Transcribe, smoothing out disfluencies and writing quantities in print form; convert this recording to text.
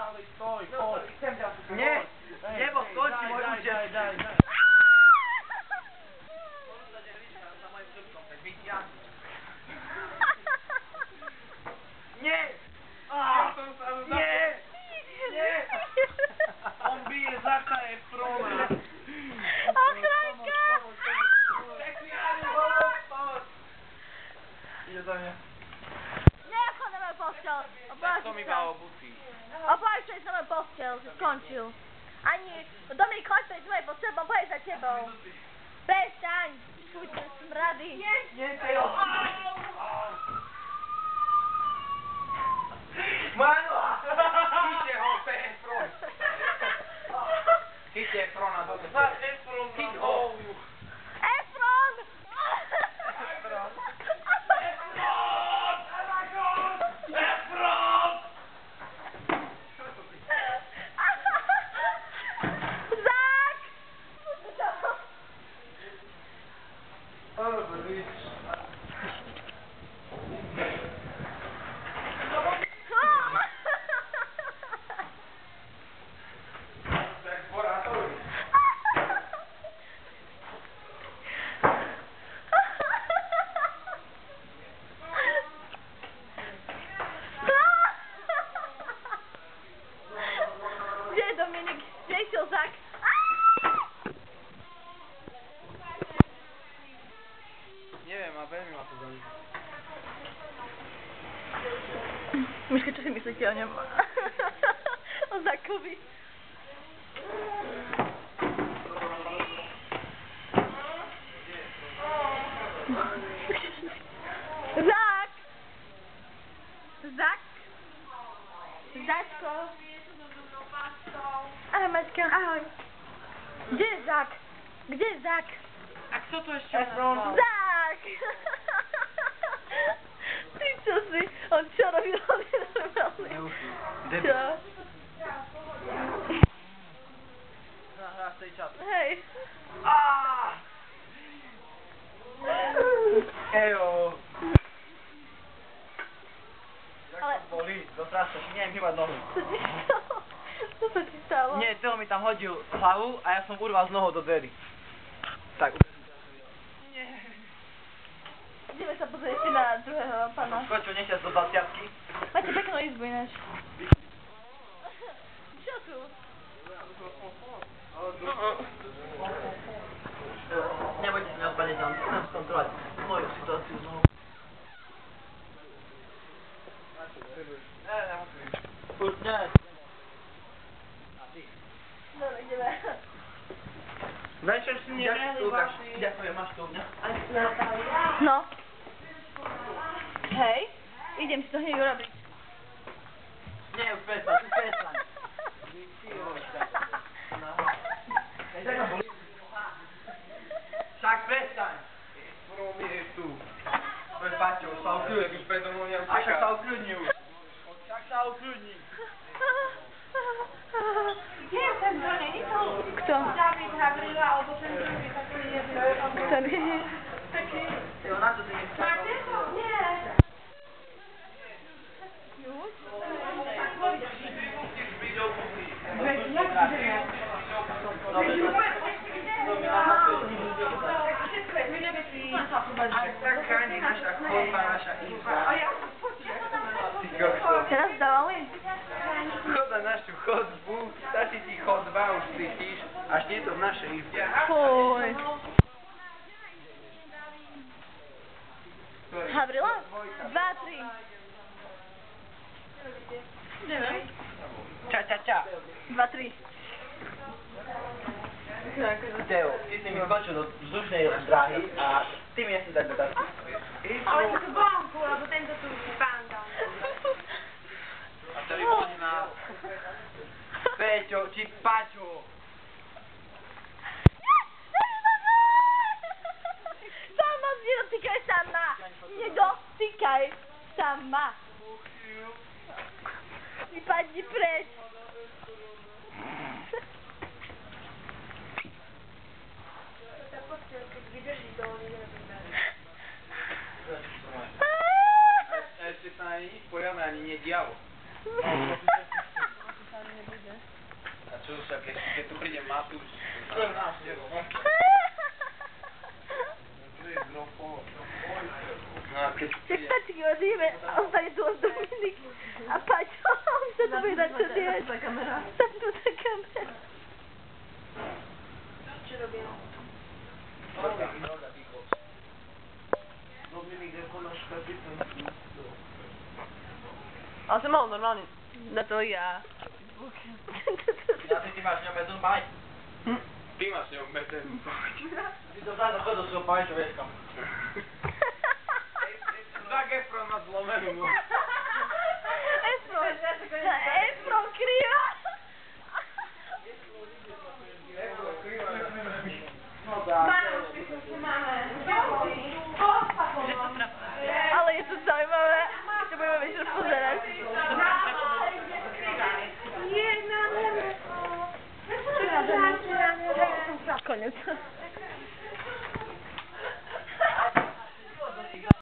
Dalej stoj, chodź. Nie, nie, bo skończy, może uciec. Daj. Nie! Nie! Nie! On bije Zaka Efrona. Ochranka! Idzie do mnie. Nie, chodź na moją pościel. To mi mało buty. Opłacić się na moją pościel, się skończył. Ani, Dominik, chodź tutaj z mojej pościel, bo boję za ciebą. Przestań, czujcie smrady. Nie, tego! Mano! Hit ho, Efron! Hit Efrona do mnie. Efron Hit na ho! boju. Efron! Efron! Zak! Gdzie Dominik? Gdzie się Zak? Nie wiem, a Bemi ma to do mnie. Myszkę czasem myśleć o nim. O Zakowi. Zak! Zak! Zaczko! Ale Maćka, ahoj! Gdzie jest Zak? Gdzie jest Zak? A kto to jeszcze Efron. Zak! Ty co ty? On co robi? Debil. Co? Raz tej czas. Hej! Aaaa! Ejo! Jak Ale- to boli? Dostrasza się, nie wiem, chyba nohu. Co ci stało? Co to ci stało? Nie, tył mi tam chodził hlavu a ja som urval z nohou do dverí. Tak. Idziemy sobie pozrieť si na druhého pana. Skočil nešťast do 20-ky. Máte peknú izbu ináč. Čo tu? Nebojte sa, neodpadne tam. Chcem skontrolovať moju situáciu znovu. Už nie. A ty? Dobre, ideme. Večer si nehrali Lukáš, vážne. ďakujem, máš tu u mňa. No. Hej, idem si to hneď urobiť. Nie, už prestaň. Však prestaň. Efron je tu. Poď Paťo, sa ukľudni. Už predo mnou A však sa ukľudni už. Však sa ukľudni. Gdzie jest ten drugi? Nie to Kto? Dawid Gawryla albo ten drugi taki jeden. Który? Taki. Jo, na co ty nie chcesz? Marty? Nie. Już? Taka nie nasza kurwa, nasza izba. A ja Teraz zdołały? Chodź na naszą chodbu, starczy ci chodba, już słyszysz, aż nie to w naszej izbie. Fuj. Gawryla? 2, 3. Nie wiem. Cia. 2, 3. Teo, ty si mi skočil do vzdušnej dráhy a ty mi nechci dať do tasky. Ale to tu bąku, albo ten to tu banda. A tady poď na... Peťo, či Paťo. Sama, nie dotykaj sama! Nie dotykaj sama! I padnij precz! Ešte sa ani nič poriadne ani nedialo. nebude. A čo sa, keď tu príde Matúš? To je náš telo. No a keď Však príde... stačky odjeme a ostane tu len Dominik. A Paťo, on sa to bude dať čo diať. Tam tu tá kamera. Čo robia? Dominik ako náš kapitán. Ale som mal normálne. Na to ja. Ja ty máš ňom jeden baj. Ty máš ňou meten. Ty to zájde chodil svojho bajčo, vieš kam. Zac Efron má zlomenú. Efron krýva. No tak. Ale je to zaujímavé, že budeme večer pozerať. Konec.